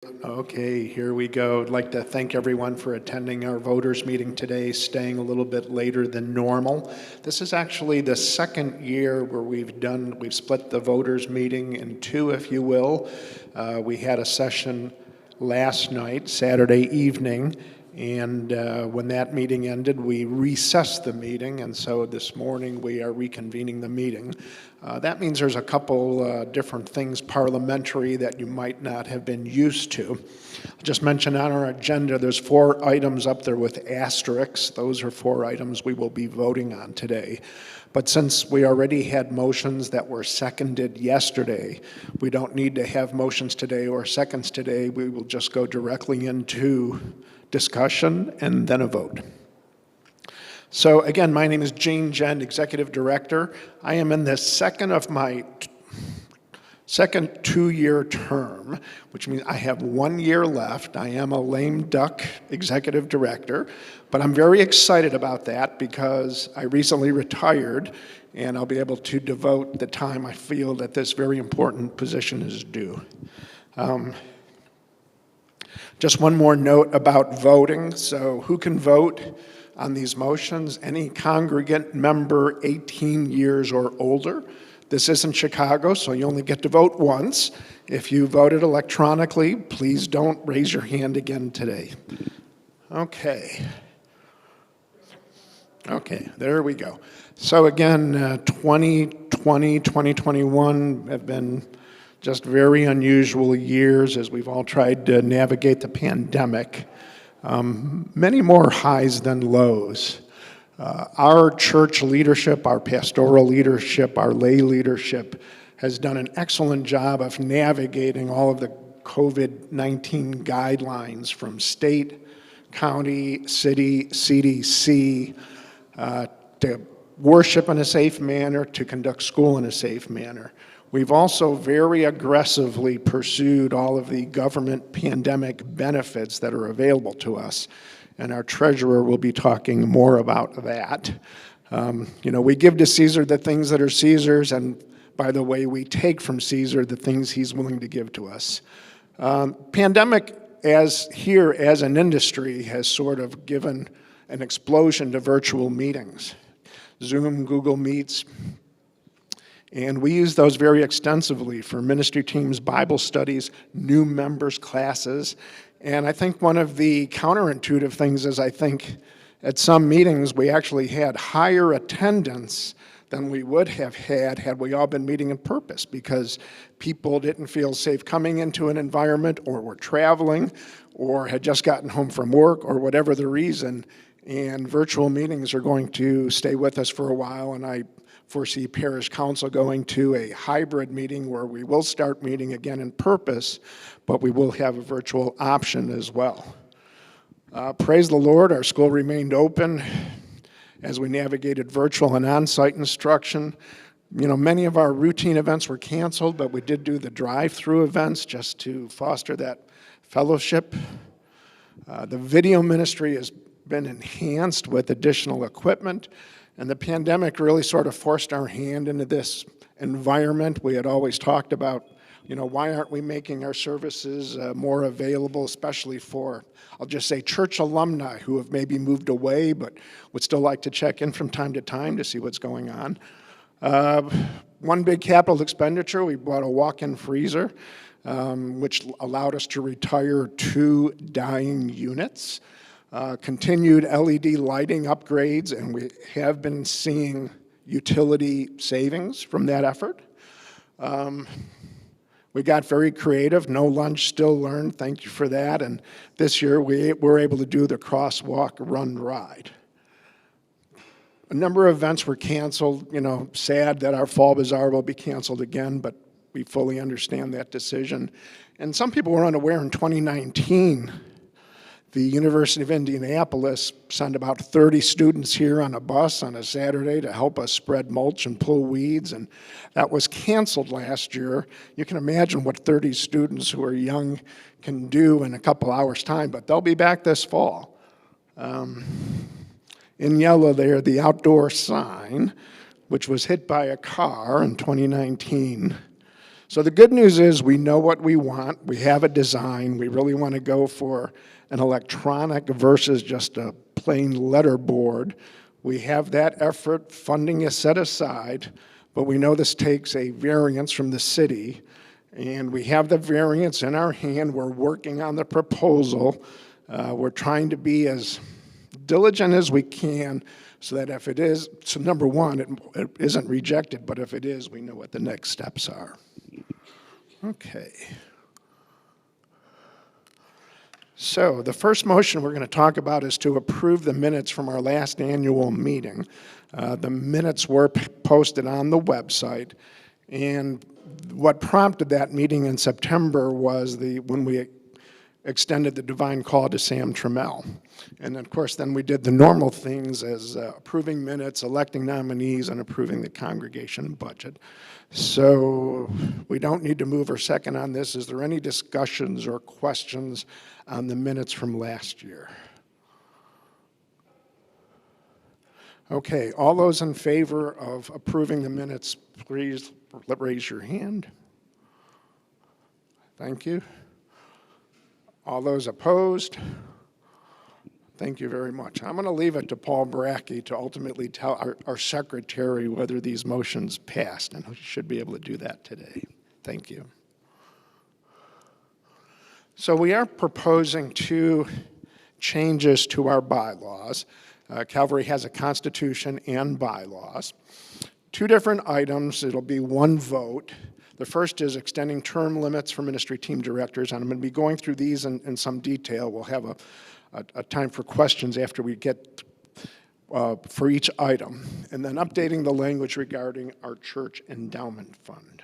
Okay, here we go. I'd like to thank everyone for attending our voters meeting today, staying a little bit later than normal. This is actually the second year where we've split the voters meeting in two, if you will. We had a session last night, Saturday evening, and when that meeting ended, we recessed the meeting, and so this morning we are reconvening the meeting. That means there's a couple different things parliamentary that you might not have been used to. I'll just mention on our agenda, there's 4 items up there with asterisks. Those are 4 items we will be voting on today. But since we already had motions that were seconded yesterday, we don't need to have motions today or seconds today. We will just go directly into discussion and then a vote. So again, my name is Gene Jen, Executive Director. I am in the second 2-year term, which means I have 1 year left. I am a lame duck Executive Director, but I'm very excited about that because I recently retired and I'll be able to devote the time I feel that this very important position is due. Just one more note about voting. So who can vote on these motions? Any congregant member 18 years or older. This isn't Chicago, so you only get to vote once. If you voted electronically, please don't raise your hand again today. Okay, there we go. So again, 2020, 2021 have been just very unusual years as we've all tried to navigate the pandemic. Many more highs than lows. Our church leadership, our pastoral leadership, our lay leadership has done an excellent job of navigating all of the COVID-19 guidelines from state, county, city, CDC, to worship in a safe manner, to conduct school in a safe manner. We've also very aggressively pursued all of the government pandemic benefits that are available to us, and our treasurer will be talking more about that. We give to Caesar the things that are Caesar's, and by the way, we take from Caesar the things he's willing to give to us. Pandemic, as an industry, has sort of given an explosion to virtual meetings. Zoom, Google Meets, and we use those very extensively for ministry teams, Bible studies, new members classes. And I think one of the counterintuitive things is I think at some meetings we actually had higher attendance than we would have had we all been meeting in purpose, because people didn't feel safe coming into an environment, or were traveling, or had just gotten home from work, or whatever the reason. And virtual meetings are going to stay with us for a while, and I foresee Parish Council going to a hybrid meeting where we will start meeting again in purpose, but we will have a virtual option as well. Praise the Lord, our school remained open as we navigated virtual and on-site instruction. Many of our routine events were canceled, but we did do the drive-through events just to foster that fellowship. The video ministry has been enhanced with additional equipment. And the pandemic really sort of forced our hand into this environment. We had always talked about, why aren't we making our services more available, especially for, I'll just say, church alumni who have maybe moved away but would still like to check in from time to see what's going on. One big capital expenditure, we bought a walk-in freezer, which allowed us to retire 2 dying units. Continued LED lighting upgrades, and we have been seeing utility savings from that effort. We got very creative. No lunch, still learned. Thank you for that. And this year we were able to do the crosswalk run ride. A number of events were canceled. Sad that our Fall Bazaar will be canceled again, but we fully understand that decision. And some people were unaware in 2019, the University of Indianapolis sent about 30 students here on a bus on a Saturday to help us spread mulch and pull weeds, and that was canceled last year. You can imagine what 30 students who are young can do in a couple hours' time, but they'll be back this fall. In yellow there, the outdoor sign, which was hit by a car in 2019, So the good news is we know what we want. We have a design. We really want to go for an electronic versus just a plain letterboard. We have that effort. Funding is set aside, but we know this takes a variance from the city, and we have the variance in our hand. We're working on the proposal. We're trying to be as diligent as we can so that if it is, so number one, it isn't rejected, but if it is, we know what the next steps are. Okay. So the first motion we're going to talk about is to approve the minutes from our last annual meeting. The minutes were posted on the website, and what prompted that meeting in September was when we extended the divine call to Sam Trammell. And of course, then we did the normal things as approving minutes, electing nominees, and approving the congregation budget. So we don't need to move or second on this. Is there any discussions or questions on the minutes from last year? Okay, all those in favor of approving the minutes, please raise your hand. Thank you. All those opposed? Thank you very much. I'm going to leave it to Paul Brackey to ultimately tell our secretary whether these motions passed, and he should be able to do that today. Thank you. So we are proposing 2 changes to our bylaws. Calvary has a constitution and bylaws. 2 different items. It'll be 1 vote. The first is extending term limits for ministry team directors, and I'm going to be going through these in some detail. We'll have a time for questions after we get for each item, and then updating the language regarding our church endowment fund.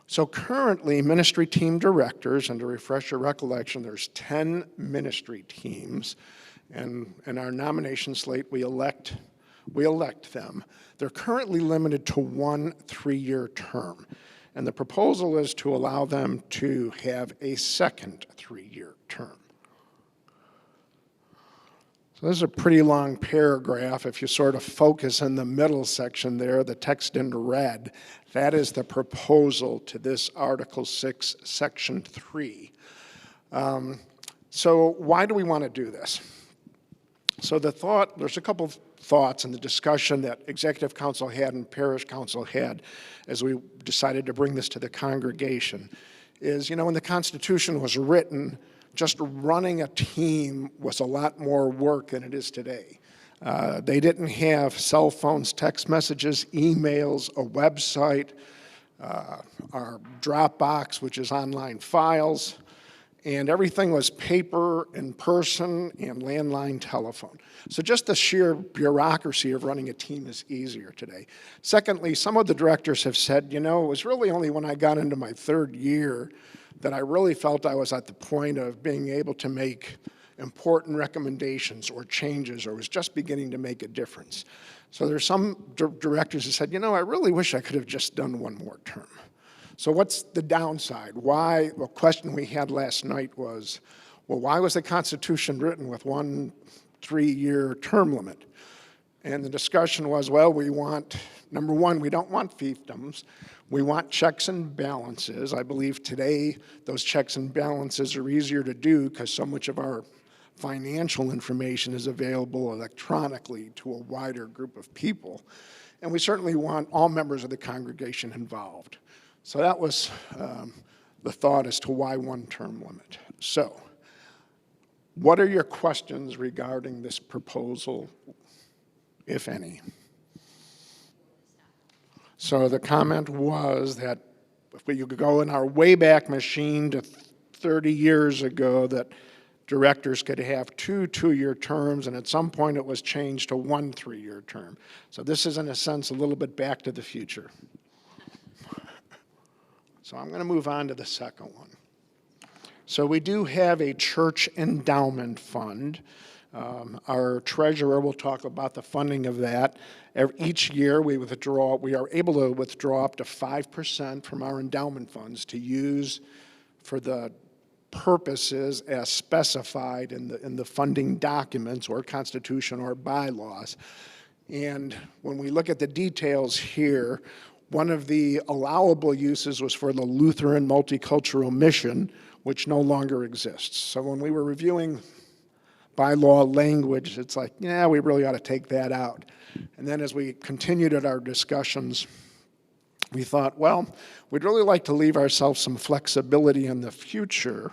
So currently, ministry team directors, and to refresh your recollection, there's 10 ministry teams, and in our nomination slate, we elect them. They're currently limited to 1 3-year term, and the proposal is to allow them to have a second 3-year term. So this is a pretty long paragraph. If you sort of focus in the middle section there, the text in red, that is the proposal to this Article 6, Section 3. So why do we want to do this? So there's a couple of thoughts in the discussion that Executive Council had and Parish Council had as we decided to bring this to the congregation is, when the Constitution was written, just running a team was a lot more work than it is today. They didn't have cell phones, text messages, emails, a website, our Dropbox, which is online files, and everything was paper, in person, and landline telephone. So just the sheer bureaucracy of running a team is easier today. Secondly, some of the directors have said, it was really only when I got into my 3rd year that I really felt I was at the point of being able to make important recommendations or changes, or was just beginning to make a difference. So there's some directors who said, I really wish I could have just done 1 more term. So what's the downside? Why? The question we had last night was, why was the Constitution written with 1 3-year term limit? And the discussion was, we want, number 1, we don't want fiefdoms. We want checks and balances. I believe today those checks and balances are easier to do because so much of our financial information is available electronically to a wider group of people. And we certainly want all members of the congregation involved. So that was the thought as to why 1 term limit. So what are your questions regarding this proposal, if any? So the comment was that if we could go in our Wayback Machine to 30 years ago, that directors could have 2 2-year terms, and at some point it was changed to 1 3-year term. So this is, in a sense, a little bit back to the future. So I'm going to move on to the second one. So we do have a church endowment fund. Our treasurer will talk about the funding of that. Each year we are able to withdraw up to 5% from our endowment funds to use for the purposes as specified in the funding documents or constitution or bylaws. And when we look at the details here, One of the allowable uses was for the Lutheran Multicultural Mission, which no longer exists. So when we were reviewing bylaw language, it's like, yeah, we really ought to take that out. And then as we continued at our discussions, we thought, well, we'd really like to leave ourselves some flexibility in the future.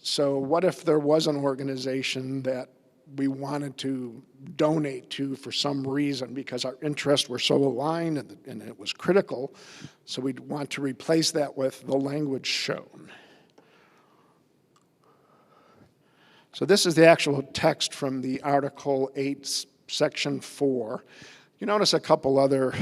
So what if there was an organization that we wanted to donate to for some reason because our interests were so aligned and it was critical, so we'd want to replace that with the language shown. So this is the actual text from the Article 8, Section 4. You notice a couple other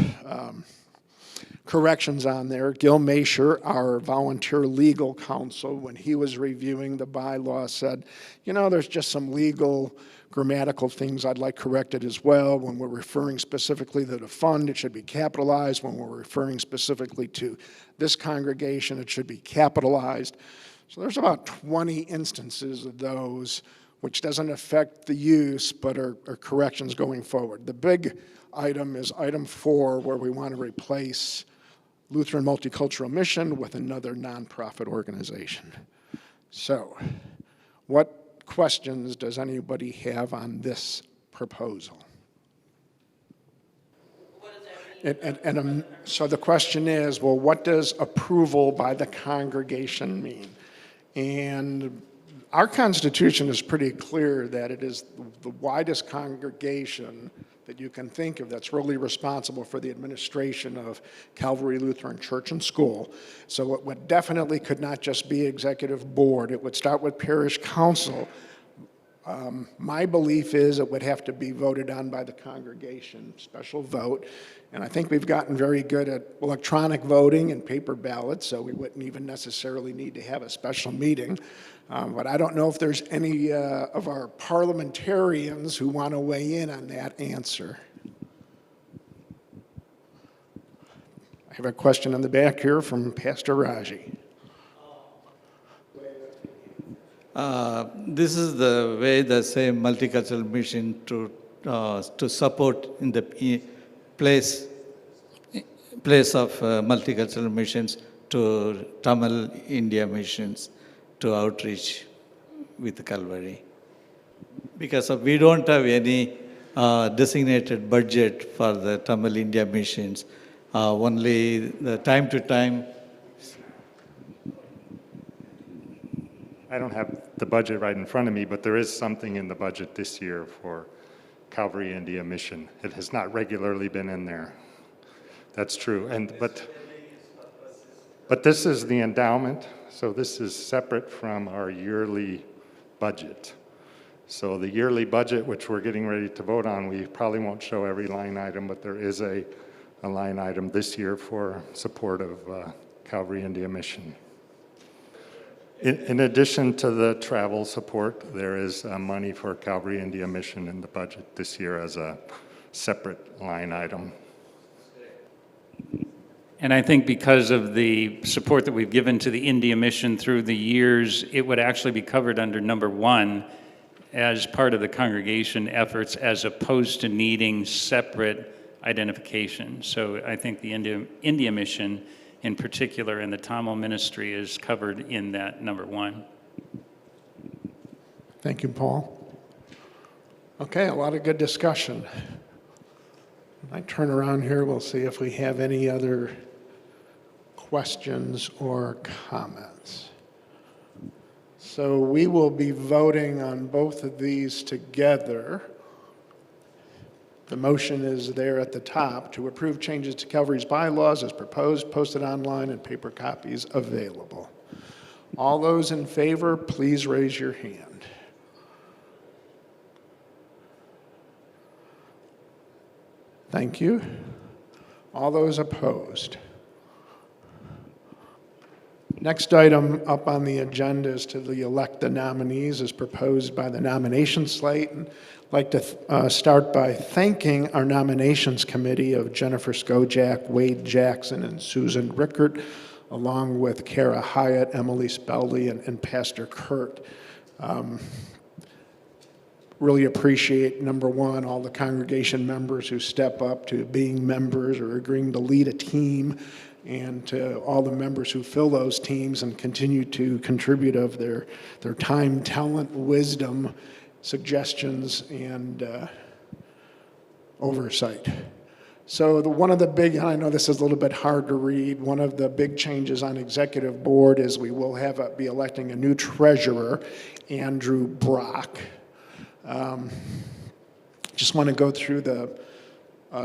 corrections on there. Gil Masher, our volunteer legal counsel, when he was reviewing the bylaw, said, you know, there's just some legal grammatical things I'd like corrected as well. When we're referring specifically to the fund, it should be capitalized. When we're referring specifically to this congregation, it should be capitalized. So there's about 20 instances of those, which doesn't affect the use, but are corrections going forward. The big item is item 4, where we want to replace Lutheran Multicultural Mission with another nonprofit organization. So, what questions does anybody have on this proposal? What does that mean? So the question is, well, what does approval by the congregation mean? And our Constitution is pretty clear that it is the widest congregation that you can think of that's really responsible for the administration of Calvary Lutheran Church and School. So it would definitely could not just be executive board. It would start with parish council. My belief is it would have to be voted on by the congregation, special vote. And I think we've gotten very good at electronic voting and paper ballots, so we wouldn't even necessarily need to have a special meeting. But I don't know if there's any of our parliamentarians who want to weigh in on that answer. I have a question in the back here from Pastor Raji. This is the way the same multicultural mission to support in the place of multicultural missions to Tamil India missions to outreach with Calvary. Because we don't have any designated budget for the Tamil India missions, only the time to time. I don't have the budget right in front of me, but there is something in the budget this year for Calvary India Mission. It has not regularly been in there. That's true. But this is the endowment, so this is separate from our yearly budget. So the yearly budget, which we're getting ready to vote on, we probably won't show every line item, but there is a line item this year for support of Calvary India Mission. In addition to the travel support, there is money for Calvary India Mission in the budget this year as a separate line item. And I think because of the support that we've given to the India Mission through the years, it would actually be covered under number 1 as part of the congregation efforts, as opposed to needing separate identification. So I think the India Mission in particular, and the Tamil ministry is covered in that number 1. Thank you, Paul. Okay, a lot of good discussion. I turn around here, we'll see if we have any other questions or comments. So we will be voting on both of these together. The motion is there at the top to approve changes to Calvary's bylaws as proposed, posted online, and paper copies available. All those in favor, please raise your hand. Thank you. All those opposed? Next item up on the agenda is to elect the nominees as proposed by the nomination slate. And I'd like to start by thanking our nominations committee of Jennifer Skojak, Wade Jackson, and Susan Rickert, along with Kara Hyatt, Emily Speldy, and Pastor Kurt. really appreciate, number one, all the congregation members who step up to being members or agreeing to lead a team, and to all the members who fill those teams and continue to contribute of their time, talent, wisdom, suggestions, and oversight. So one of the big, and I know this is a little bit hard to read, one of the big changes on executive board is we will be electing a new treasurer, Andrew Brock. Just want to go through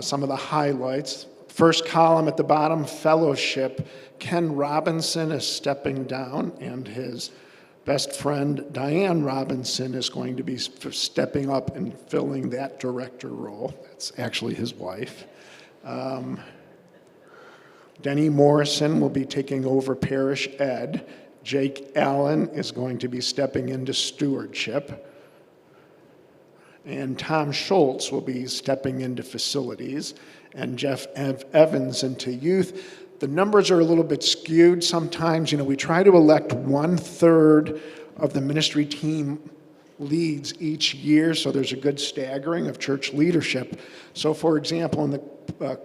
some of the highlights. First column at the bottom, fellowship. Ken Robinson is stepping down, and his best friend, Diane Robinson, is going to be stepping up and filling that director role. That's actually his wife. Denny Morrison will be taking over parish ed. Jake Allen is going to be stepping into stewardship. And Tom Schultz will be stepping into facilities, and Jeff Evans into youth. The numbers are a little bit skewed sometimes. We try to elect 1/3 of the ministry team leads each year, so there's a good staggering of church leadership. So for example, in the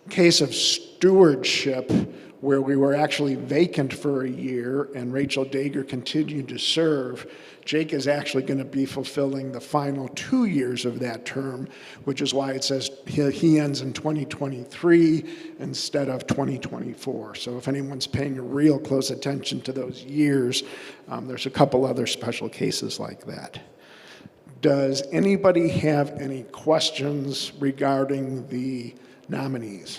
case of stewardship, where we were actually vacant for a year and Rachel Dager continued to serve, Jake is actually going to be fulfilling the final 2 years of that term, which is why it says he ends in 2023 instead of 2024. So if anyone's paying real close attention to those years, there's a couple other special cases like that. Does anybody have any questions regarding the nominees?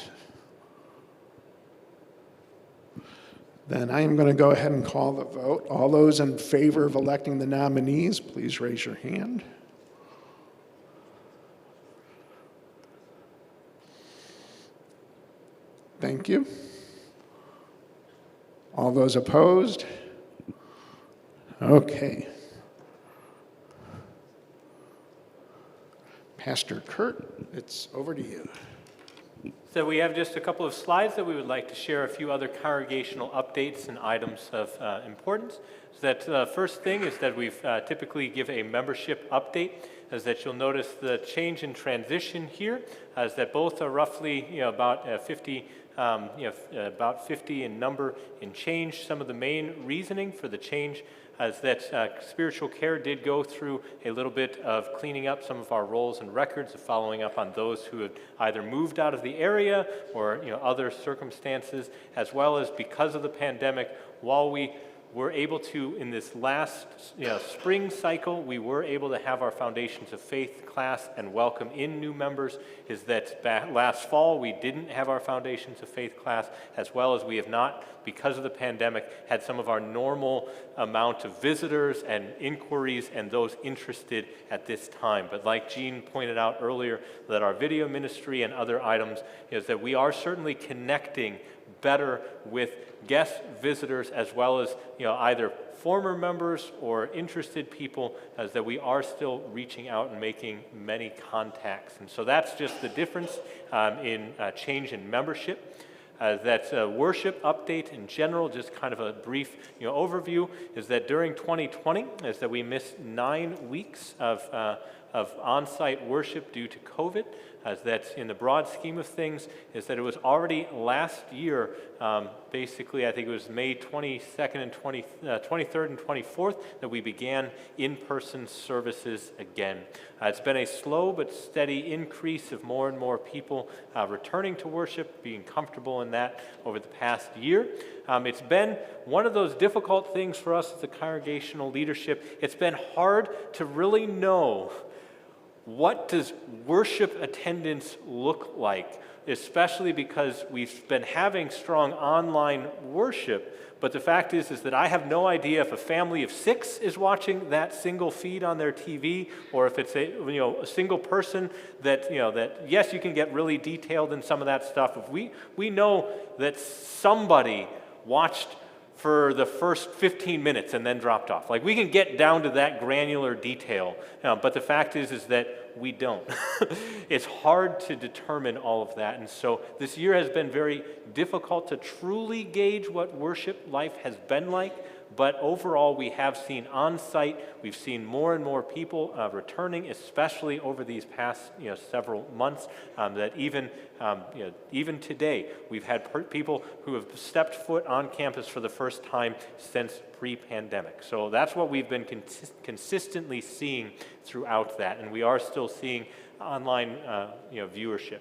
Then I am going to go ahead and call the vote. All those in favor of electing the nominees, please raise your hand. Thank you. All those opposed? Okay. Pastor Kurt, it's over to you. So we have just a couple of slides that we would like to share a few other congregational updates and items of importance. So that first thing is that we've typically give a membership update, is that you'll notice the change in transition here, is that both are roughly about 50 in number and change. Some of the main reasoning for the change is that spiritual care did go through a little bit of cleaning up some of our roles and records, of following up on those who had either moved out of the area or other circumstances, as well as because of the pandemic, while we were able to, in this last spring cycle, we were able to have our Foundations of Faith class and welcome in new members. Is that last fall we didn't have our Foundations of Faith class, as well as we have not, because of the pandemic, had some of our normal amount of visitors and inquiries and those interested at this time. But like Jean pointed out earlier, that our video ministry and other items is that we are certainly connecting better with guest visitors, as well as either former members or interested people, as that we are still reaching out and making many contacts. And so that's just the difference in change in membership. That's a worship update in general, just kind of a brief overview, is that during 2020 is that we missed 9 weeks of on-site worship due to COVID. That's in the broad scheme of things, is that it was already last year, basically I think it was May 22nd and 23rd and 24th, that we began in-person services again. It's been a slow but steady increase of more and more people returning to worship, being comfortable in that over the past year. It's been one of those difficult things for us as the congregational leadership. It's been hard to really know, what does worship attendance look like, especially because we've been having strong online worship, but the fact is that I have no idea if a family of 6 is watching that single feed on their TV, or if it's a single person that that yes, you can get really detailed in some of that stuff. If we know that somebody watched for the first 15 minutes and then dropped off. Like, we can get down to that granular detail, but the fact is that we don't. It's hard to determine all of that. And so this year has been very difficult to truly gauge what worship life has been like. But overall, we have seen on-site, we've seen more and more people returning, especially over these past several months, that even today, we've had people who have stepped foot on campus for the first time since pre-pandemic. So that's what we've been consistently seeing throughout that, and we are still seeing online viewership.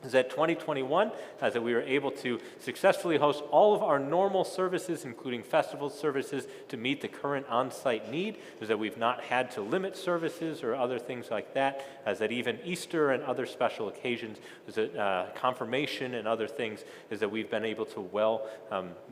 Is that 2021, that we were able to successfully host all of our normal services, including festival services, to meet the current on-site need, is that we've not had to limit services or other things like that, as that even Easter and other special occasions, is that confirmation and other things, is that we've been able to well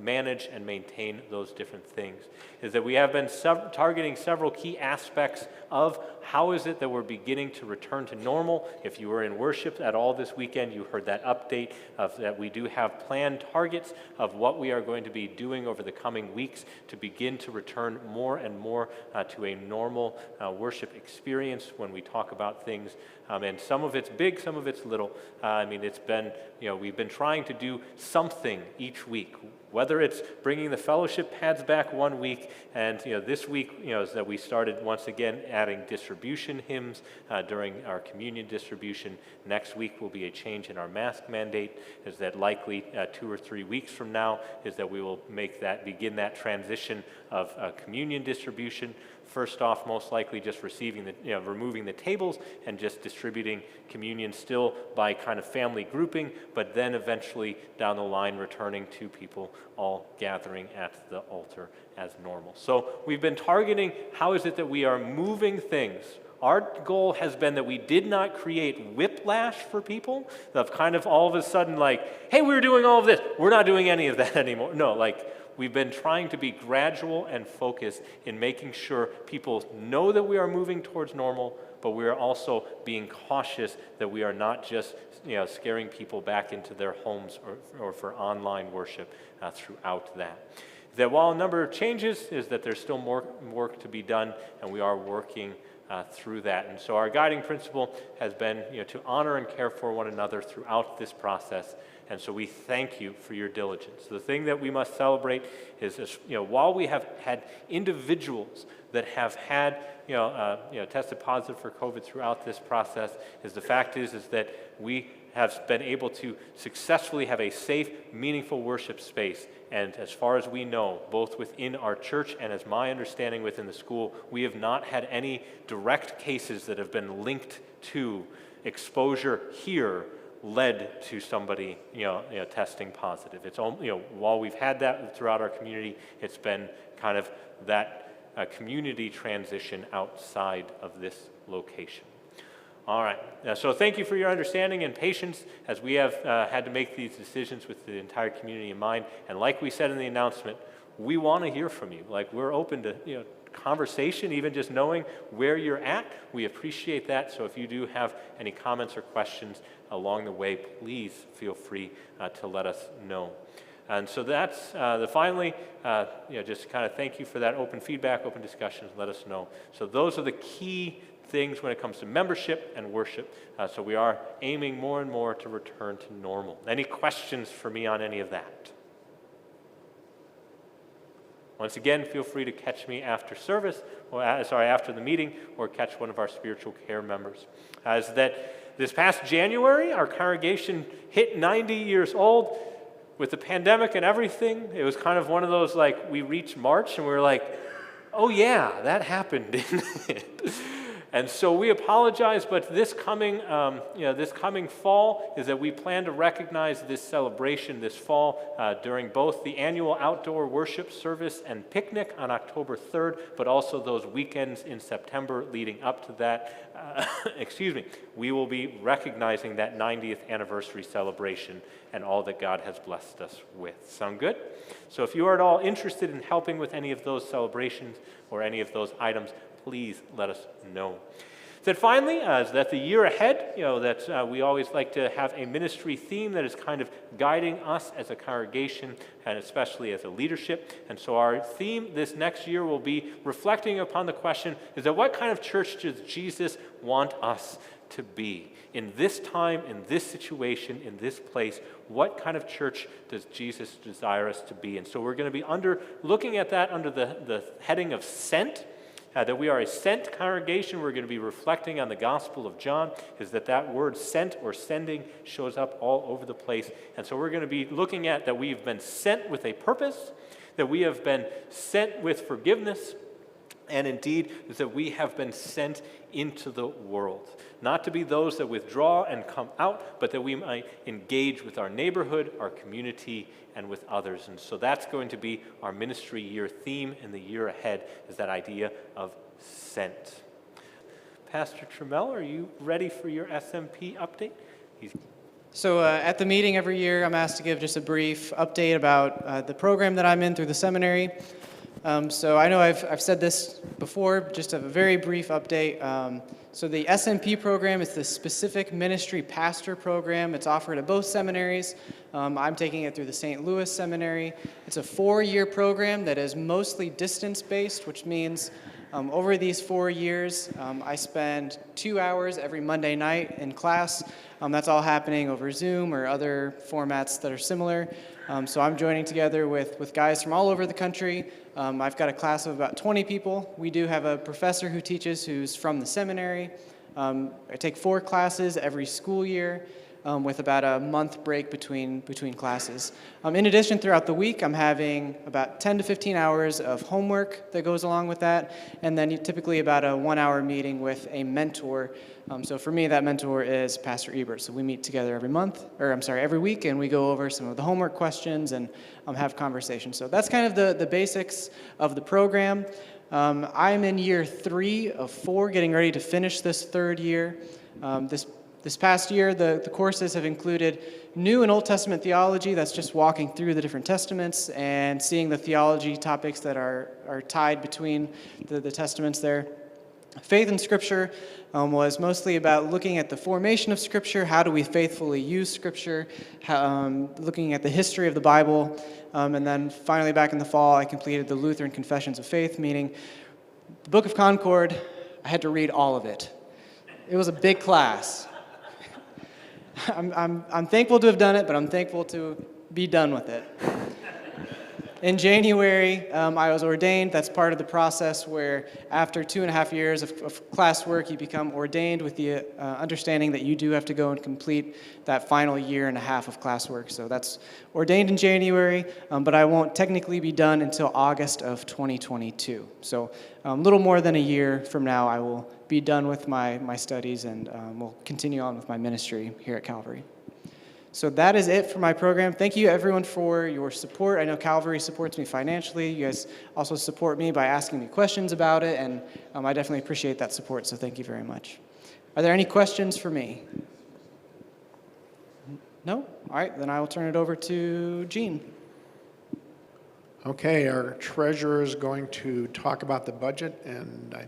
manage and maintain those different things. Is that we have been targeting several key aspects of how is it that we're beginning to return to normal. If you were in worship at all this weekend, you heard that update of that we do have planned targets of what we are going to be doing over the coming weeks to begin to return more and more to a normal worship experience when we talk about things. And some of it's big, some of it's little. It's been, we've been trying to do something each week, whether it's bringing the fellowship pads back one week, and this week, is that we started once again adding distribution hymns during our communion distribution. Next week will be a change in our mask mandate. Is that likely 2 or 3 weeks from now? Is that we will begin that transition of communion distribution. First off, most likely just removing the tables and just distributing communion still by kind of family grouping, but then eventually down the line returning to people all gathering at the altar as normal. So we've been targeting how is it that we are moving things. Our goal has been that we did not create whiplash for people of kind of all of a sudden like, hey, we're doing all of this. We're not doing any of that anymore. No, we've been trying to be gradual and focused in making sure people know that we are moving towards normal, but we are also being cautious that we are not just scaring people back into their homes or for online worship throughout that. That while a number of changes is that there's still more work to be done, and we are working through that. And so our guiding principle has been to honor and care for one another throughout this process. And so we thank you for your diligence. The thing that we must celebrate is while we have had individuals that have had tested positive for COVID throughout this process, is the fact is that we have been able to successfully have a safe, meaningful worship space. And as far as we know, both within our church and as my understanding within the school, we have not had any direct cases that have been linked to exposure here led to somebody testing positive. It's only, while we've had that throughout our community, it's been kind of that community transition outside of this location. All right, so thank you for your understanding and patience as we have had to make these decisions with the entire community in mind. And like we said in the announcement, we want to hear from you. We're open to conversation, even just knowing where you're at. We appreciate that. So if you do have any comments or questions along the way, please feel free to let us know. And so that's finally, just kind of thank you for that open feedback, open discussions. Let us know. So those are the key things when it comes to membership and worship. So we are aiming more and more to return to normal. Any questions for me on any of that? Once again, feel free to catch me after service, after the meeting, or catch one of our spiritual care members. As that this past January, our congregation hit 90 years old. With the pandemic and everything, it was kind of one of those, we reached March and we were like, oh yeah, that happened, didn't it? And so we apologize, but this coming fall is that we plan to recognize this celebration this fall during both the annual outdoor worship service and picnic on October 3rd, but also those weekends in September leading up to that. We will be recognizing that 90th anniversary celebration and all that God has blessed us with. Sound good? So if you are at all interested in helping with any of those celebrations or any of those items, please let us know. Said finally, is that the year ahead, that we always like to have a ministry theme that is kind of guiding us as a congregation and especially as a leadership. And so our theme this next year will be reflecting upon the question, is that what kind of church does Jesus want us to be? In this time, in this situation, in this place, what kind of church does Jesus desire us to be? And so we're going to be looking at that under the heading of sent, that we are a sent congregation. We're going to be reflecting on the Gospel of John, is that word sent or sending shows up all over the place. And so we're going to be looking at that we've been sent with a purpose, that we have been sent with forgiveness, and indeed that we have been sent into the world. Not to be those that withdraw and come out, but that we might engage with our neighborhood, our community, and with others. And so that's going to be our ministry year theme in the year ahead, is that idea of sent. Pastor Trammell, are you ready for your SMP update? So at the meeting every year, I'm asked to give just a brief update about the program that I'm in through the seminary. So I know I've said this before, just a very brief update. So the SMP program is the Specific Ministry Pastor Program. It's offered at both seminaries. I'm taking it through the St. Louis Seminary. It's a 4-year program that is mostly distance-based, which means over these 4 years, I spend 2 hours every Monday night in class. That's all happening over Zoom or other formats that are similar. So I'm joining together with guys from all over the country. I've got a class of about 20 people. We do have a professor who teaches who's from the seminary. I take 4 classes every school year with about a month break between classes. In addition, throughout the week, I'm having about 10 to 15 hours of homework that goes along with that, and then typically about a 1-hour meeting with a mentor. So for me, that mentor is Pastor Ebert. So we meet together every week, and we go over some of the homework questions and have conversations. So that's kind of the basics of the program. I'm in year 3 of 4, getting ready to finish this 3rd year. This past year, the courses have included New and Old Testament theology. That's just walking through the different testaments and seeing the theology topics that are tied between the testaments there. Faith in Scripture was mostly about looking at the formation of Scripture, how do we faithfully use Scripture, looking at the history of the Bible, and then finally back in the fall, I completed the Lutheran Confessions of Faith, meaning the Book of Concord. I had to read all of it. It was a big class. I'm thankful to have done it, but I'm thankful to be done with it. In January, I was ordained. That's part of the process where after 2.5 years of classwork, you become ordained with the understanding that you do have to go and complete that final 1.5 years of classwork. So that's ordained in January, but I won't technically be done until August of 2022. So a little more than a year from now, I will be done with my studies and will continue on with my ministry here at Calvary. So that is it for my program. Thank you, everyone, for your support. I know Calvary supports me financially. You guys also support me by asking me questions about it, and I definitely appreciate that support, so thank you very much. Are there any questions for me? No? All right, then I will turn it over to Gene. Okay, our treasurer is going to talk about the budget, and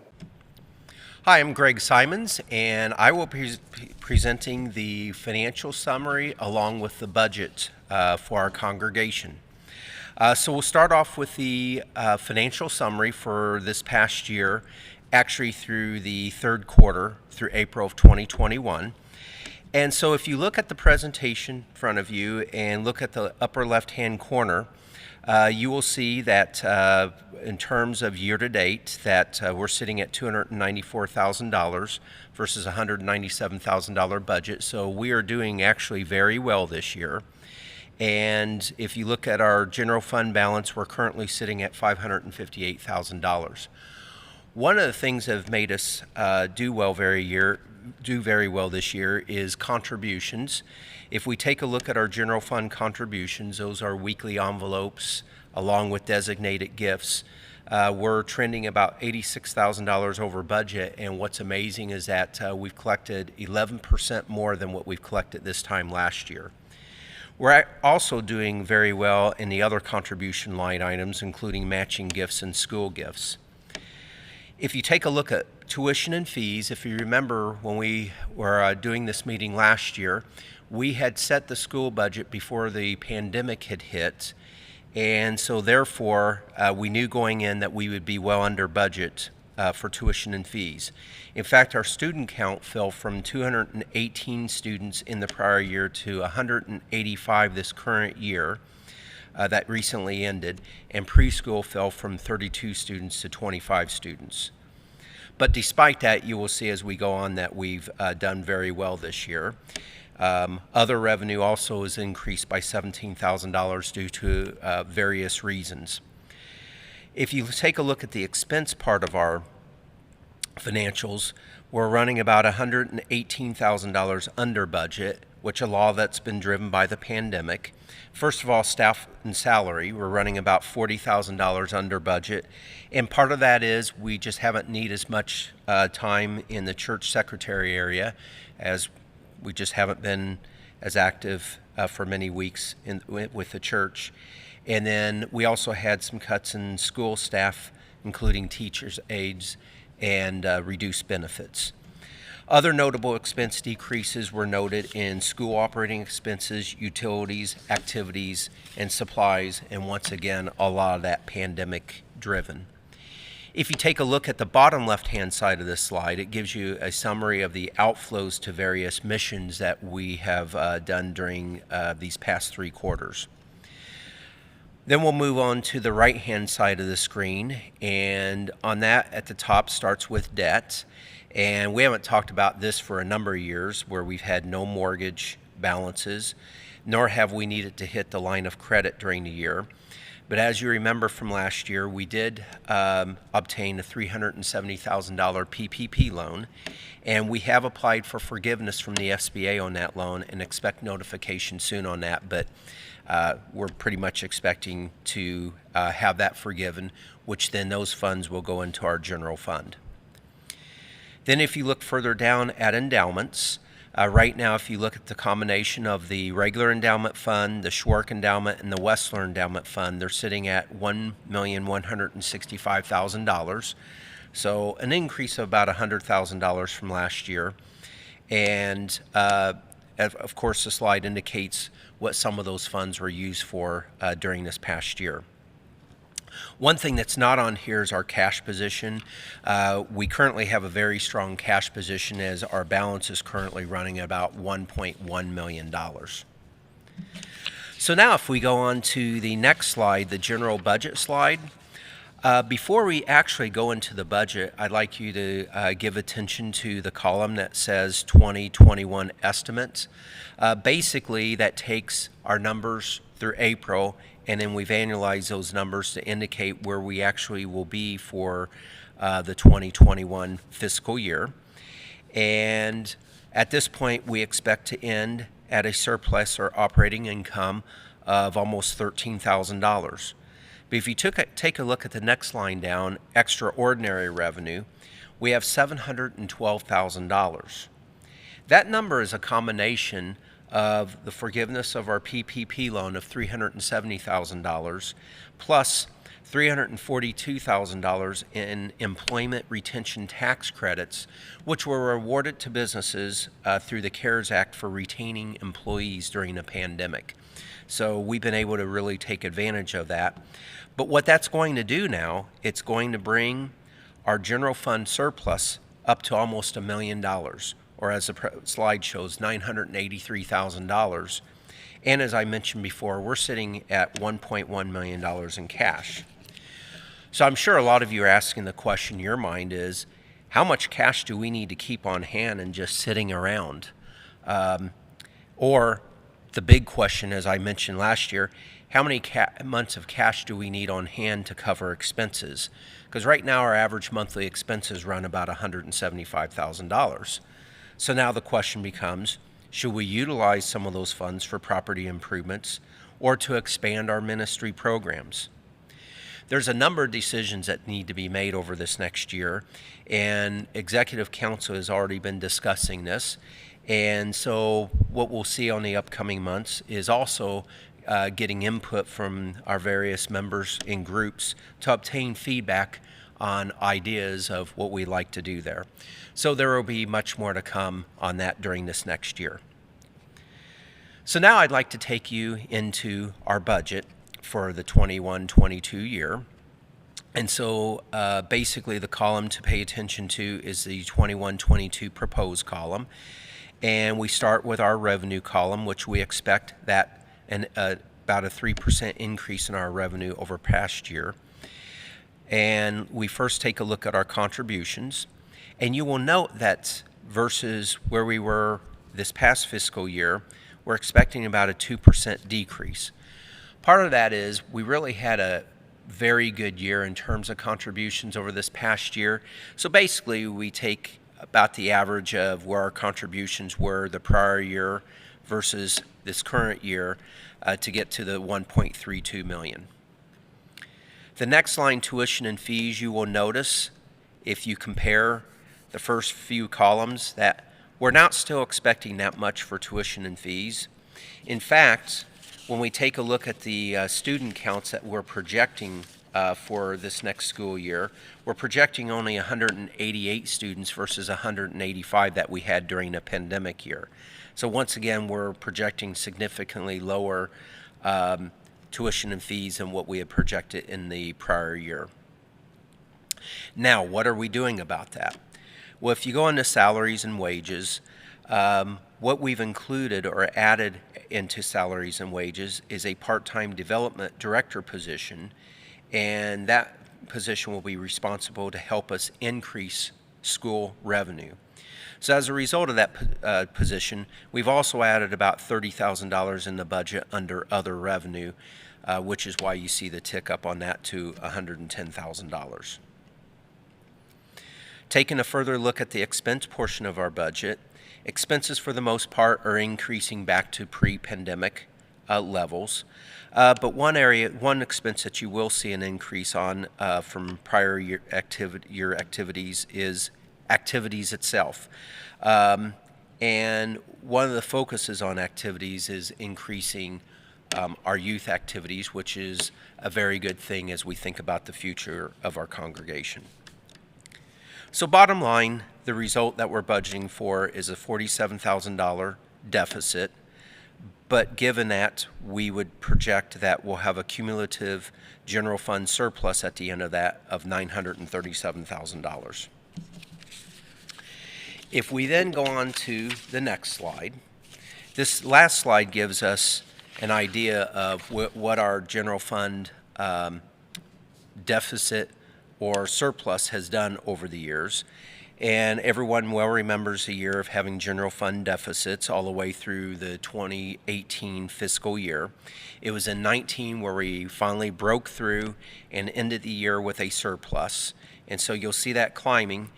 Hi, I'm Greg Simons, and I will be presenting the financial summary along with the budget for our congregation. So we'll start off with the financial summary for this past year, actually through the 3rd quarter, through April of 2021. And so if you look at the presentation in front of you and look at the upper left-hand corner, you will see that in terms of year-to-date that we're sitting at $294,000 versus a $197,000 budget. So we are doing actually very well this year. And if you look at our general fund balance, we're currently sitting at $558,000. One of the things that have made us do very well this year is contributions. If we take a look at our general fund contributions, those are weekly envelopes along with designated gifts. We're trending about $86,000 over budget, and what's amazing is that we've collected 11% more than what we've collected this time last year. We're also doing very well in the other contribution line items, including matching gifts and school gifts. If you take a look at tuition and fees, if you remember when we were doing this meeting last year, we had set the school budget before the pandemic had hit, and so therefore we knew going in that we would be well under budget for tuition and fees. In fact, our student count fell from 218 students in the prior year to 185 this current year. That recently ended, and preschool fell from 32 students to 25 students. But despite that, you will see as we go on that we've done very well this year. Other revenue also is increased by $17,000 due to various reasons. If you take a look at the expense part of our financials, we're running about $118,000 under budget, which a lot of that's been driven by the pandemic. First of all, staff and salary, we're running about $40,000 under budget. And part of that is we just haven't needed as much time in the church secretary area, as we just haven't been as active for many weeks with the church. And then we also had some cuts in school staff, including teachers' aides, and reduced benefits. Other notable expense decreases were noted in school operating expenses, utilities, activities, and supplies, and once again, a lot of that pandemic driven. If you take a look at the bottom left-hand side of this slide, it gives you a summary of the outflows to various missions that we have done during these past 3 quarters. Then we'll move on to the right-hand side of the screen, and on that at the top starts with debt. And we haven't talked about this for a number of years, where we've had no mortgage balances, nor have we needed to hit the line of credit during the year. But as you remember from last year, we did obtain a $370,000 PPP loan, and we have applied for forgiveness from the SBA on that loan and expect notification soon on that. But we're pretty much expecting to have that forgiven, which then those funds will go into our general fund. Then if you look further down at endowments, right now if you look at the combination of the regular endowment fund, the Schwark endowment, and the Wessler endowment fund, they're sitting at $1,165,000. So an increase of about $100,000 from last year. And of course the slide indicates what some of those funds were used for during this past year. One thing that's not on here is our cash position. We currently have a very strong cash position, as our balance is currently running at about $1.1 million. So now if we go on to the next slide, the general budget slide. Before we actually go into the budget, I'd like you to give attention to the column that says 2021 estimates. Basically, that takes our numbers through April, and then we've annualized those numbers to indicate where we actually will be for the 2021 fiscal year. And at this point, we expect to end at a surplus or operating income of almost $13,000. But if you take a look at the next line down, extraordinary revenue, we have $712,000. That number is a combination of the forgiveness of our PPP loan of $370,000 plus $342,000 in employment retention tax credits, which were awarded to businesses through the CARES Act for retaining employees during the pandemic. So we've been able to really take advantage of that. But what that's going to do now, it's going to bring our general fund surplus up to almost $1 million, or as the slide shows, $983,000. And as I mentioned before, we're sitting at $1.1 million in cash. So I'm sure a lot of you are asking the question in your mind is, how much cash do we need to keep on hand and just sitting around? Or the big question, as I mentioned last year, how many months of cash do we need on hand to cover expenses? Because right now our average monthly expenses run about $175,000. So now the question becomes, should we utilize some of those funds for property improvements or to expand our ministry programs? There's a number of decisions that need to be made over this next year, and Executive Council has already been discussing this. And so what we'll see on the upcoming months is also getting input from our various members in groups to obtain feedback on ideas of what we'd like to do there. So there will be much more to come on that during this next year. So now I'd like to take you into our budget for the 21-22 year. And so basically the column to pay attention to is the 21-22 proposed column. And we start with our revenue column, which we expect that about a 3% increase in our revenue over past year. And we first take a look at our contributions. And you will note that versus where we were this past fiscal year, we're expecting about a 2% decrease. Part of that is we really had a very good year in terms of contributions over this past year. So basically we take about the average of where our contributions were the prior year versus this current year to get to the 1.32 million. The next line, tuition and fees, you will notice if you compare the first few columns that we're not still expecting that much for tuition and fees. In fact, when we take a look at the student counts that we're projecting for this next school year, we're projecting only 188 students versus 185 that we had during the pandemic year. So once again, we're projecting significantly lower tuition and fees than what we had projected in the prior year. Now, what are we doing about that? Well, if you go into salaries and wages, what we've included or added into salaries and wages is a part-time development director position, and that position will be responsible to help us increase school revenue. So as a result of that position, we've also added about $30,000 in the budget under other revenue, which is why you see the tick up on that to $110,000. Taking a further look at the expense portion of our budget, expenses for the most part are increasing back to pre-pandemic levels. But one expense that you will see an increase on from prior year activities is activities itself. And one of the focuses on activities is increasing our youth activities, which is a very good thing as we think about the future of our congregation. So bottom line, the result that we're budgeting for is a $47,000 deficit, but given that, we would project that we'll have a cumulative general fund surplus at the end of that of $937,000. If we then go on to the next slide, this last slide gives us an idea of what our general fund deficit or surplus has done over the years. And everyone well remembers a year of having general fund deficits all the way through the 2018 fiscal year. It was in 19 where we finally broke through and ended the year with a surplus. And so you'll see that climbing.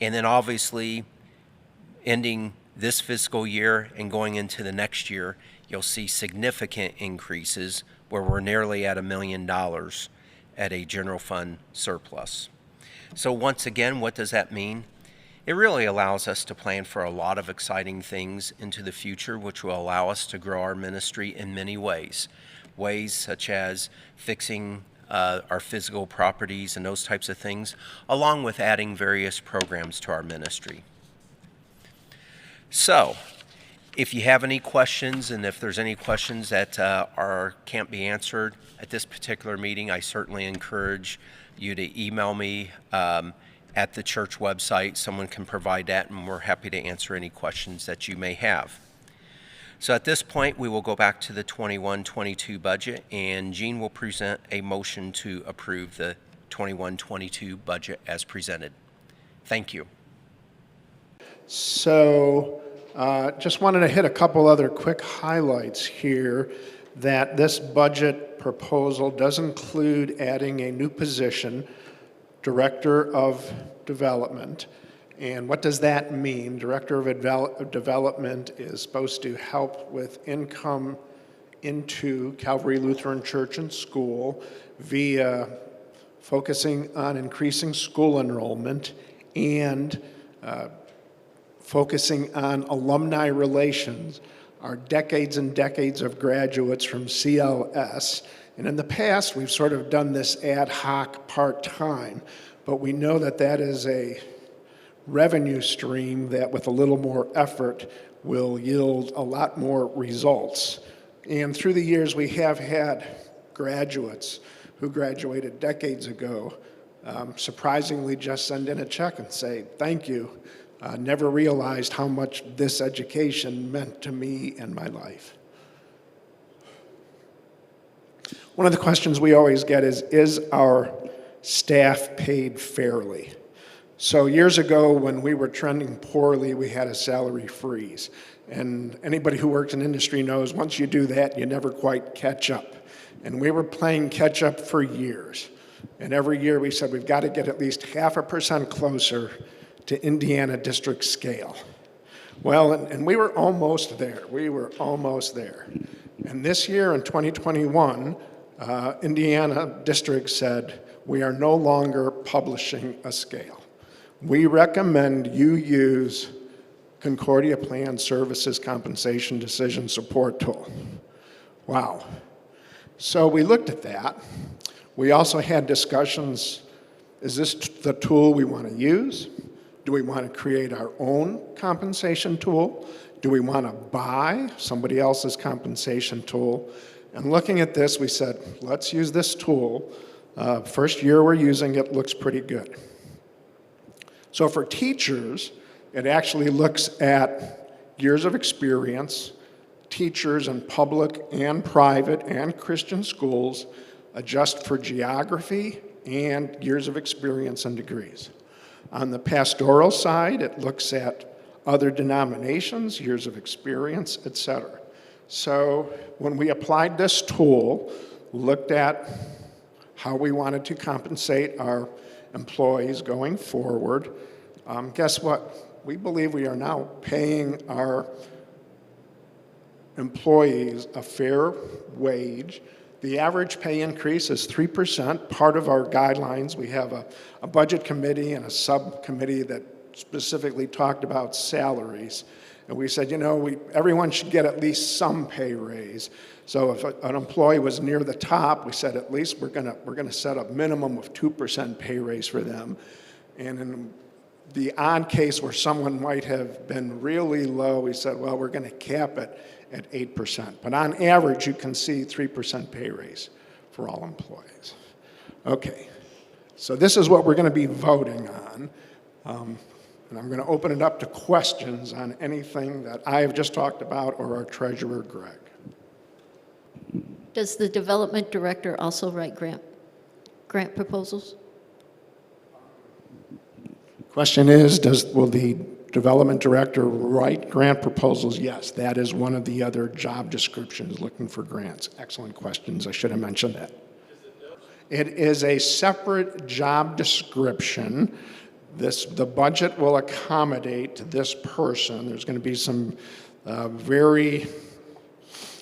And then obviously ending this fiscal year and going into the next year, you'll see significant increases where we're nearly at $1 million at a general fund surplus. So once again, what does that mean? It really allows us to plan for a lot of exciting things into the future, which will allow us to grow our ministry in many ways. Ways such as fixing our physical properties and those types of things, along with adding various programs to our ministry. So, if you have any questions, and if there's any questions that can't be answered at this particular meeting, I certainly encourage you to email me at the church website. Someone can provide that, and we're happy to answer any questions that you may have. So at this point, we will go back to the 21-22 budget, and Gene will present a motion to approve the 21-22 budget as presented. Thank you. So just wanted to hit a couple other quick highlights here, that this budget proposal does include adding a new position, Director of Development. And what does that mean? Director of Development is supposed to help with income into Calvary Lutheran Church and School via focusing on increasing school enrollment and focusing on alumni relations. Our decades and decades of graduates from CLS And in the past, we've sort of done this ad hoc part-time, but we know that that is a revenue stream that with a little more effort will yield a lot more results. And through the years, we have had graduates who graduated decades ago surprisingly just send in a check and say, thank you. Never realized how much this education meant to me and my life. One of the questions we always get is our staff paid fairly? So years ago, when we were trending poorly, we had a salary freeze. And anybody who works in industry knows once you do that, you never quite catch up. And we were playing catch up for years. And every year we said we've got to get at least 0.5% closer to Indiana district scale. Well, and we were almost there. We were almost there. And this year in 2021, Indiana district said, we are no longer publishing a scale. We recommend you use Concordia Plan Services Compensation Decision Support Tool. Wow. So we looked at that. We also had discussions, is this the tool we want to use? Do we want to create our own compensation tool? Do we want to buy somebody else's compensation tool? And looking at this, we said, let's use this tool. First year we're using it, looks pretty good. So for teachers, it actually looks at years of experience, teachers in public and private and Christian schools, adjust for geography and years of experience and degrees. On the pastoral side, it looks at other denominations, years of experience, etc. So when we applied this tool, looked at how we wanted to compensate our employees going forward, guess what? We believe we are now paying our employees a fair wage. The average pay increase is 3%. Part of our guidelines, we have a budget committee and a subcommittee that specifically talked about salaries. And we said, you know, everyone should get at least some pay raise. So if an employee was near the top, we said at least we're gonna set a minimum of 2% pay raise for them. And in the odd case where someone might have been really low, we said, well, we're gonna cap it at 8%. But on average, you can see 3% pay raise for all employees. Okay, so this is what we're gonna be voting on. And I'm gonna open it up to questions on anything that I have just talked about or our treasurer, Greg. Does the development director also write grant proposals? Question is, will the development director write grant proposals? Yes, that is one of the other job descriptions, looking for grants. Excellent questions, I should have mentioned that. It is a separate job description. The budget will accommodate this person. There's going to be some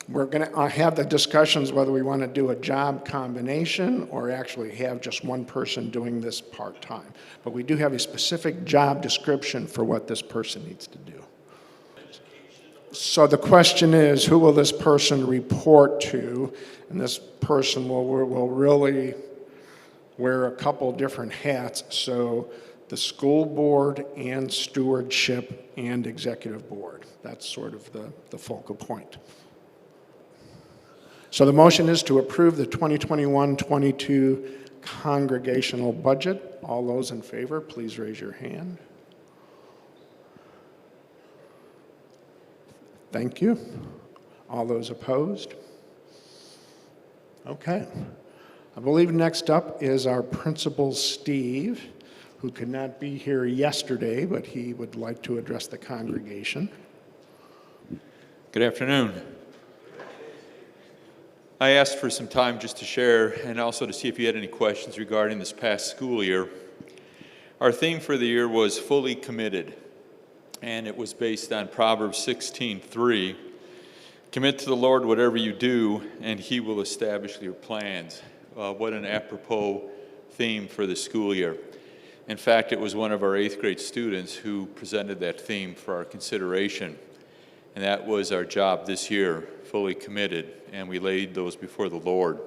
we're going to have the discussions whether we want to do a job combination or actually have just one person doing this part-time. But we do have a specific job description for what this person needs to do. So the question is, who will this person report to? And this person will really wear a couple different hats. So the school board and stewardship and executive board. That's sort of the focal point. So the motion is to approve the 2021-22 congregational budget. All those in favor, please raise your hand. Thank you. All those opposed? Okay. I believe next up is our principal, Steve, who could not be here yesterday, but he would like to address the congregation. Good afternoon. I asked for some time just to share and also to see if you had any questions regarding this past school year. Our theme for the year was fully committed, and it was based on Proverbs 16:3. Commit to the Lord whatever you do, and he will establish your plans. What an apropos theme for the school year. In fact, it was one of our 8th grade students who presented that theme for our consideration. And that was our job this year, fully committed, and we laid those before the Lord.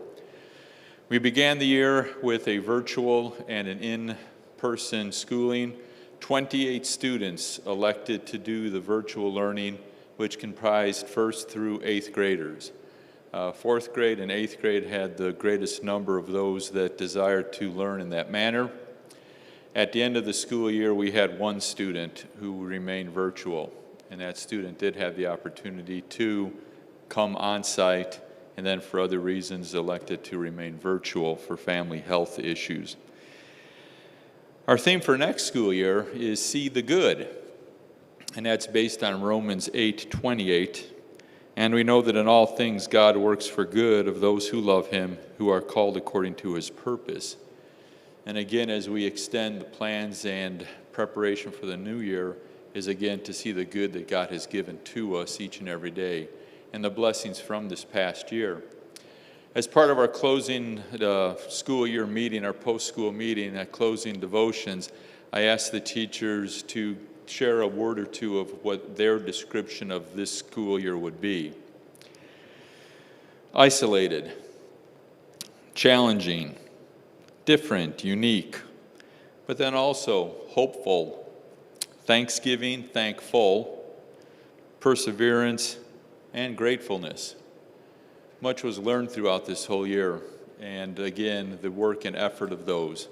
We began the year with a virtual and an in-person schooling. 28 students elected to do the virtual learning, which comprised 1st through 8th graders. 4th grade and 8th grade had the greatest number of those that desired to learn in that manner. At the end of the school year, we had one student who remained virtual, and that student did have the opportunity to come on site and then for other reasons elected to remain virtual for family health issues. Our theme for next school year is See the Good, and that's based on Romans 8:28. And we know that in all things God works for good of those who love him, who are called according to his purpose. And again, as we extend the plans and preparation for the new year, is again to see the good that God has given to us each and every day, and the blessings from this past year. As part of our closing school year meeting, our post-school meeting, at closing devotions, I asked the teachers to share a word or two of what their description of this school year would be. Isolated, challenging, different, unique, but then also hopeful, thanksgiving, thankful, perseverance, and gratefulness. Much was learned throughout this whole year, and again, the work and effort of those.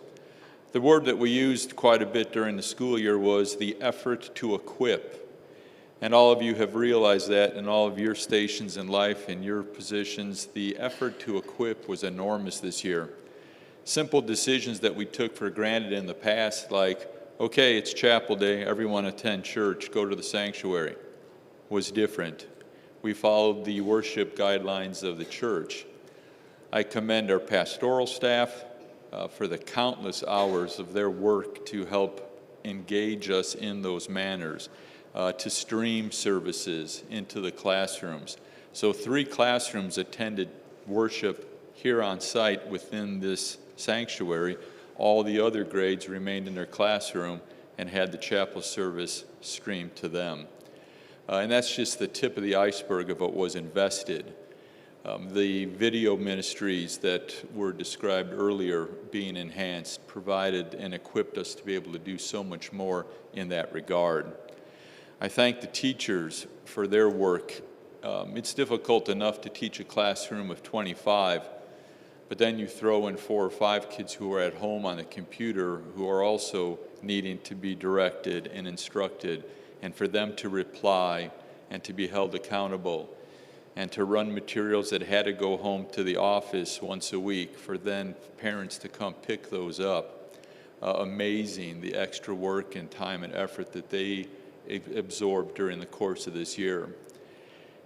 The word that we used quite a bit during the school year was the effort to equip. And all of you have realized that in all of your stations in life, in your positions, the effort to equip was enormous this year. Simple decisions that we took for granted in the past, like, okay, it's chapel day, everyone attend church, go to the sanctuary, was different. We followed the worship guidelines of the church. I commend our pastoral staff for the countless hours of their work to help engage us in those manners, to stream services into the classrooms. So 3 classrooms attended worship here on site within this sanctuary. All the other grades remained in their classroom and had the chapel service streamed to them. And that's just the tip of the iceberg of what was invested. The video ministries that were described earlier being enhanced provided and equipped us to be able to do so much more in that regard. I thank the teachers for their work. It's difficult enough to teach a classroom of 25, but then you throw in 4 or 5 kids who are at home on the computer who are also needing to be directed and instructed, and for them to reply and to be held accountable and to run materials that had to go home to the office once a week for then parents to come pick those up. Amazing the extra work and time and effort that they absorbed during the course of this year.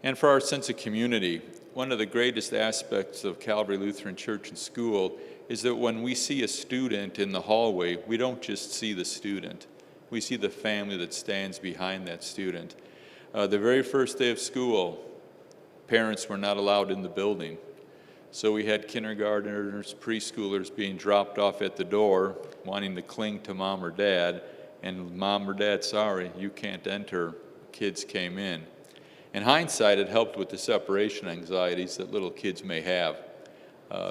And for our sense of community, one of the greatest aspects of Calvary Lutheran Church and School is that when we see a student in the hallway, we don't just see the student. We see the family that stands behind that student. The very first day of school, parents were not allowed in the building. So we had kindergartners, preschoolers being dropped off at the door, wanting to cling to mom or dad, and mom or dad, sorry, you can't enter. Kids came in. In hindsight, it helped with the separation anxieties that little kids may have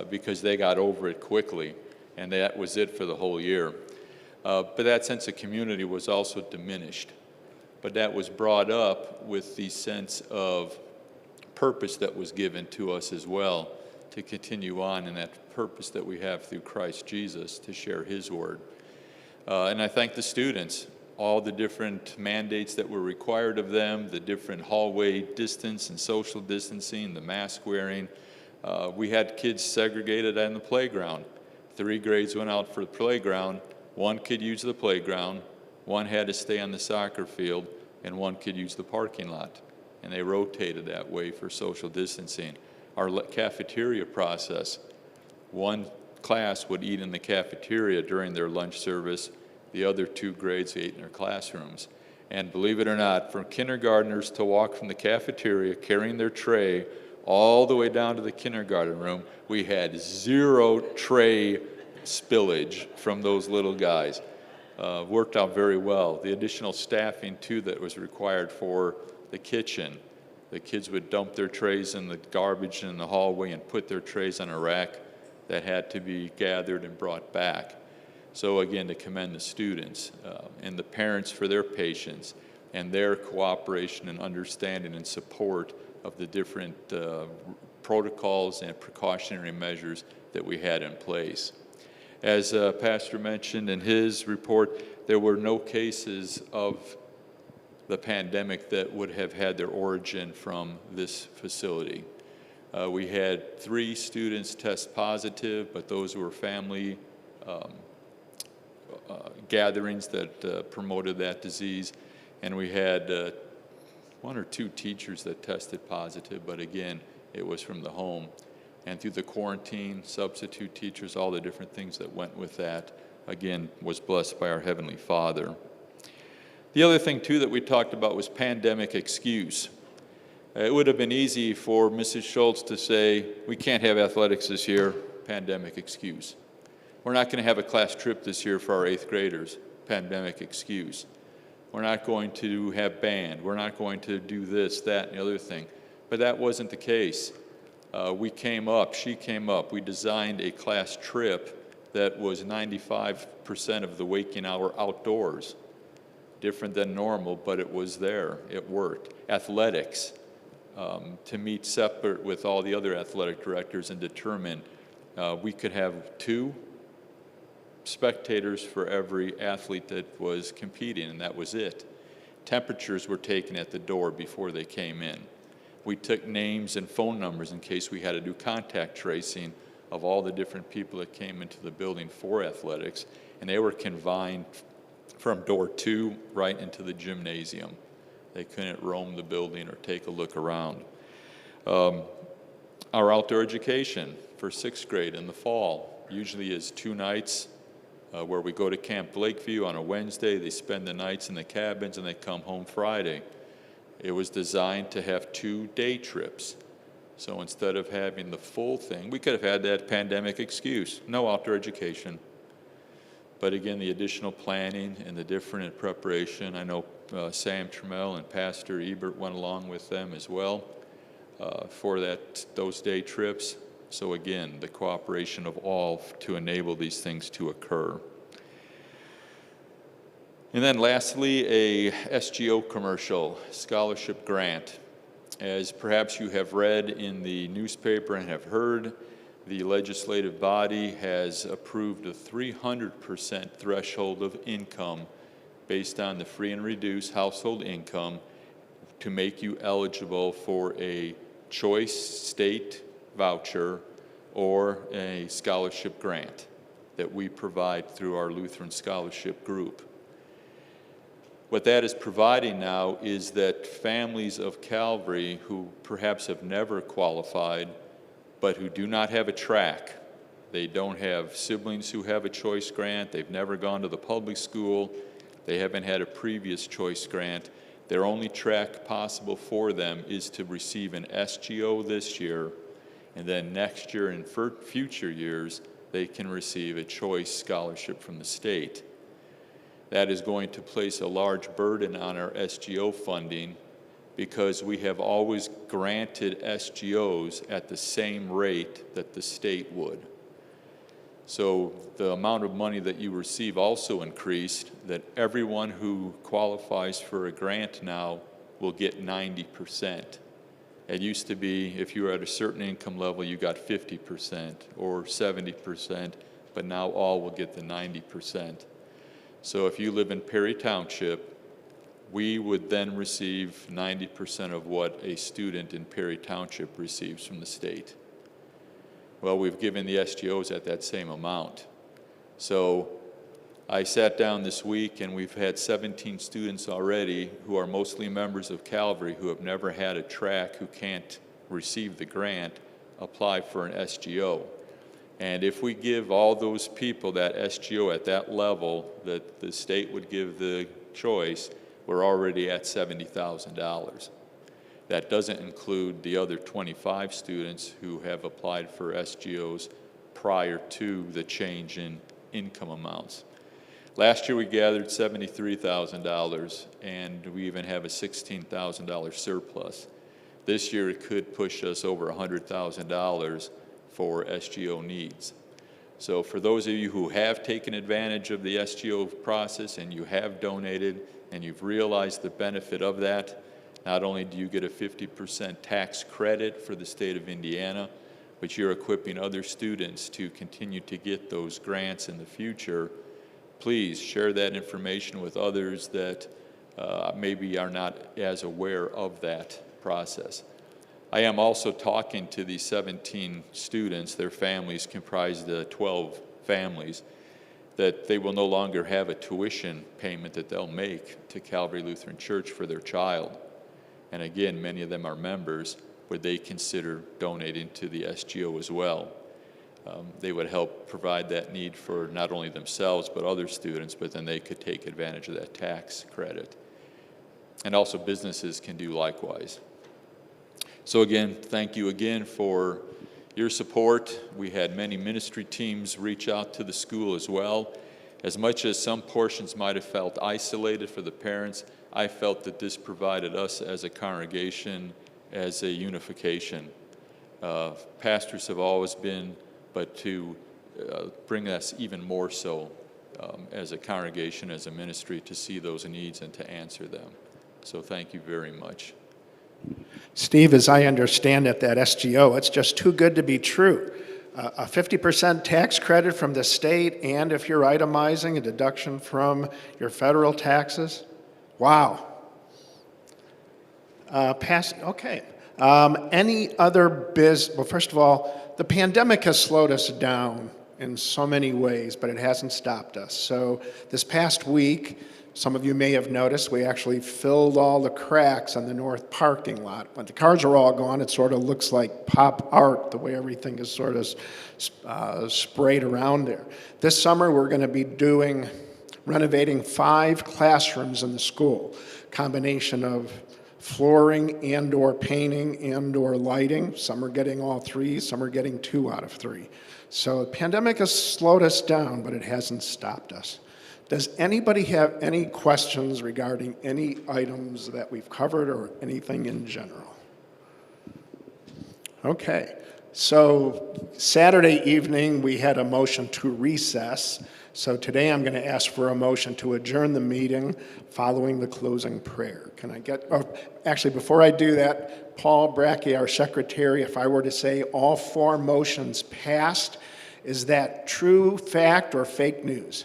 because they got over it quickly, and that was it for the whole year. But that sense of community was also diminished. But that was brought up with the sense of purpose that was given to us as well to continue on in that purpose that we have through Christ Jesus to share his word. And I thank the students, all the different mandates that were required of them, the different hallway distance and social distancing, the mask wearing. We had kids segregated on the playground. 3 grades went out for the playground. 1 kid used the playground, 1 had to stay on the soccer field, and 1 kid used the parking lot. And they rotated that way for social distancing. Our cafeteria process, 1 class would eat in the cafeteria during their lunch service, the other 2 grades ate in their classrooms. And believe it or not, from kindergartners to walk from the cafeteria carrying their tray all the way down to the kindergarten room, we had 0 tray spillage from those little guys. Worked out very well. The additional staffing too that was required for the kitchen. The kids would dump their trays in the garbage in the hallway and put their trays on a rack. that had to be gathered and brought back. So again, to commend the students and the parents for their patience and their cooperation and understanding and support of the different protocols and precautionary measures that we had in place. As Pastor mentioned in his report, there were no cases of the pandemic that would have had their origin from this facility. We had 3 students test positive, but those were family gatherings that promoted that disease. And we had 1 or 2 teachers that tested positive, but again, it was from the home. And through the quarantine, substitute teachers, all the different things that went with that, again, was blessed by our Heavenly Father. The other thing, too, that we talked about was pandemic excuse. It would have been easy for Mrs. Schultz to say, we can't have athletics this year, pandemic excuse. We're not going to have a class trip this year for our 8th graders, pandemic excuse. We're not going to have band. We're not going to do this, that, and the other thing. But that wasn't the case. She came up. We designed a class trip that was 95% of the waking hour outdoors. Different than normal, but it was there. It worked. Athletics, to meet separate with all the other athletic directors and determine we could have 2 spectators for every athlete that was competing, and that was it. Temperatures were taken at the door before they came in. We took names and phone numbers in case we had to do contact tracing of all the different people that came into the building for athletics, and they were confined from door 2 right into the gymnasium. They couldn't roam the building or take a look around. Our outdoor education for 6th grade in the fall usually is 2 nights where we go to Camp Lakeview on a Wednesday. They spend the nights in the cabins and they come home Friday. It was designed to have 2 day trips. So instead of having the full thing, we could have had that pandemic excuse, no outdoor education. But again, the additional planning and the different preparation, I know Sam Trammell and Pastor Ebert went along with them as well for those day trips. So again, the cooperation of all to enable these things to occur. And then lastly, a SGO commercial, scholarship grant. As perhaps you have read in the newspaper and have heard, the legislative body has approved a 300% threshold of income based on the free and reduced household income to make you eligible for a choice state voucher or a scholarship grant that we provide through our Lutheran Scholarship Group. What that is providing now is that families of Calvary who perhaps have never qualified but who do not have a track, they don't have siblings who have a choice grant, they've never gone to the public school, they haven't had a previous choice grant, their only track possible for them is to receive an SGO this year, and then next year and for future years, they can receive a choice scholarship from the state. That is going to place a large burden on our SGO funding because we have always granted SGOs at the same rate that the state would. So the amount of money that you receive also increased, that everyone who qualifies for a grant now will get 90%. It used to be if you were at a certain income level, you got 50% or 70%, but now all will get the 90%. So if you live in Perry Township, we would then receive 90% of what a student in Perry Township receives from the state. Well, we've given the SGOs at that same amount. So I sat down this week and we've had 17 students already who are mostly members of Calvary who have never had a track, who can't receive the grant, apply for an SGO. And if we give all those people that SGO at that level that the state would give the choice, we're already at $70,000. That doesn't include the other 25 students who have applied for SGOs prior to the change in income amounts. Last year we gathered $73,000 and we even have a $16,000 surplus. This year it could push us over $100,000 for SGO needs. So for those of you who have taken advantage of the SGO process and you have donated and you've realized the benefit of that, not only do you get a 50% tax credit for the state of Indiana, but you're equipping other students to continue to get those grants in the future. Please share that information with others that maybe are not as aware of that process. I am also talking to these 17 students, their families comprised of 12 families, that they will no longer have a tuition payment that they'll make to Calvary Lutheran Church for their child. And again, many of them are members, would they consider donating to the SGO as well? They would help provide that need for not only themselves but other students, but then they could take advantage of that tax credit. And also businesses can do likewise. So again, thank you again for your support. We had many ministry teams reach out to the school as well. As much as some portions might have felt isolated for the parents, I felt that this provided us as a congregation as a unification. Pastors have always been, but to bring us even more so as a congregation, as a ministry, to see those needs and to answer them. So thank you very much. Steve, as I understand it, that SGO, it's just too good to be true. A 50% tax credit from the state, and if you're itemizing, a deduction from your federal taxes. Wow. Okay. Any other well, first of all, the pandemic has slowed us down in so many ways, but it hasn't stopped us. So this past week, some of you may have noticed, we actually filled all the cracks on the north parking lot. When the cars are all gone, it sort of looks like pop art, the way everything is sort of sprayed around there. This summer, we're going to be renovating 5 classrooms in the school, combination of flooring and/or painting and/or lighting. Some are getting all 3, some are getting 2 out of 3. So the pandemic has slowed us down, but it hasn't stopped us. Does anybody have any questions regarding any items that we've covered or anything in general? Okay, so Saturday evening we had a motion to recess. So today I'm going to ask for a motion to adjourn the meeting following the closing prayer. Can I get, actually before I do that, Paul Brackey, our secretary, if I were to say all 4 motions passed, is that true fact or fake news?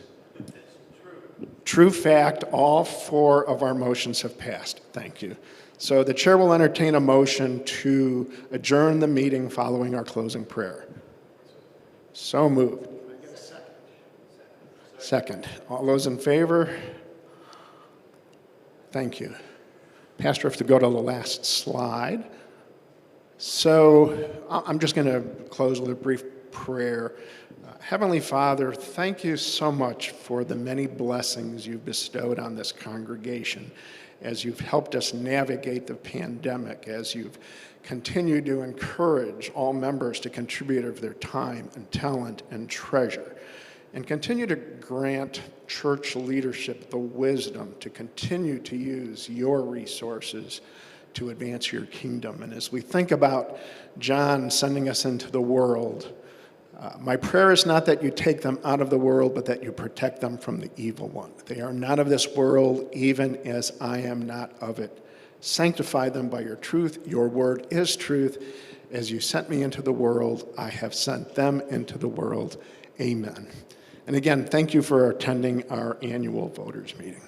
True fact, all 4 of our motions have passed. Thank you. So the chair will entertain a motion to adjourn the meeting following our closing prayer. So moved. Second. All those in favor? Thank you. Pastor, if to go to the last slide. So I'm just going to close with a brief prayer. Heavenly Father, thank you so much for the many blessings you've bestowed on this congregation as you've helped us navigate the pandemic, as you've continued to encourage all members to contribute of their time and talent and treasure, and continue to grant church leadership the wisdom to continue to use your resources to advance your kingdom. And as we think about John sending us into the world, my prayer is not that you take them out of the world, but that you protect them from the evil one. They are not of this world, even as I am not of it. Sanctify them by your truth. Your word is truth. As you sent me into the world, I have sent them into the world. Amen. And again, thank you for attending our annual voters meeting.